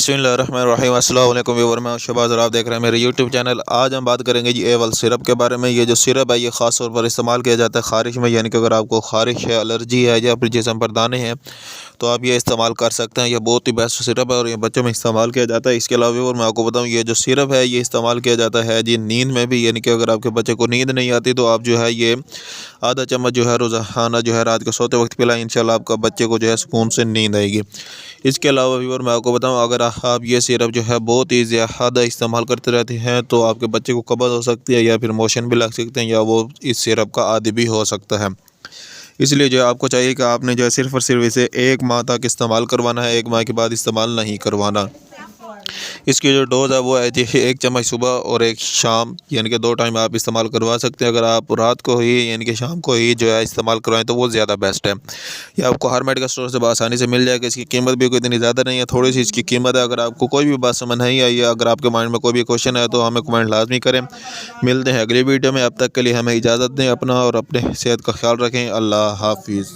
बिस्मिल्लाहिर्रहमानिर्रहीम। अस्सलाम वालेकुम व्यूअर, मैं शहबाज और आप देख रहे हैं मेरे यूट्यूब चैनल। आज हम बात करेंगे जी एवल सिरप के बारे में। ये जो सिरप है ये ख़ास तौर पर इस्तेमाल किया जाता है ख़ारिश में, यानी कि अगर आपको ख़ारिश है, एलर्जी है या फिर जिस्म पर दाने हैं तो आप ये इस्तेमाल कर सकते हैं। यह बहुत ही बेस्ट सिरप है और ये बच्चों में इस्तेमाल किया जाता है। इसके अलावा व्यूअर मैं आपको बताऊँ, ये जो सिरप है ये इस्तेमाल किया जाता है जी नींद में भी, यानी कि अगर आपके बच्चे को नींद नहीं आती तो आप जो है ये आधा चम्मच जो है रोज़ाना जो है रात को सोते वक्त पिलाएं। इंशाल्लाह आपका बच्चे को जो है सुकून से नींद आएगी। इसके अलावा व्यूअर मैं आपको बताऊं, अगर आप ये सिरप जो है बहुत ही ज़्यादा इस्तेमाल करते रहते हैं तो आपके बच्चे को कब्ज़ हो सकती है या फिर मोशन भी लग सकते हैं या वो इस सिरप का आदी भी हो सकता है। इसलिए जो है आपको चाहिए कि आपने जो है सिर्फ़ और सिर्फ इसे 1 माह तक इस्तेमाल करवाना है, 1 माह के बाद इस्तेमाल नहीं करवाना। इसकी जो डोज़ है वो है जी 1 चम्मच सुबह और 1 शाम, यानी कि 2 टाइम आप इस्तेमाल करवा सकते हैं। अगर आप रात को ही यानी कि शाम को ही जो है इस्तेमाल करवाएं तो वो ज़्यादा बेस्ट है। ये आपको हर मेडिकल स्टोर से आसानी से मिल जाएगा। इसकी कीमत भी कोई इतनी ज़्यादा नहीं है, थोड़ी सी इसकी कीमत है। अगर आपको कोई भी बात समझ नहीं आई है, अगर आपके माइंड में कोई भी क्वेश्चन है तो हमें कमेंट लाजमी करें। मिलते हैं अगली वीडियो में, अब तक के लिए हमें इजाज़त दें। अपना और अपने सेहत का ख्याल रखें। अल्लाह हाफिज़।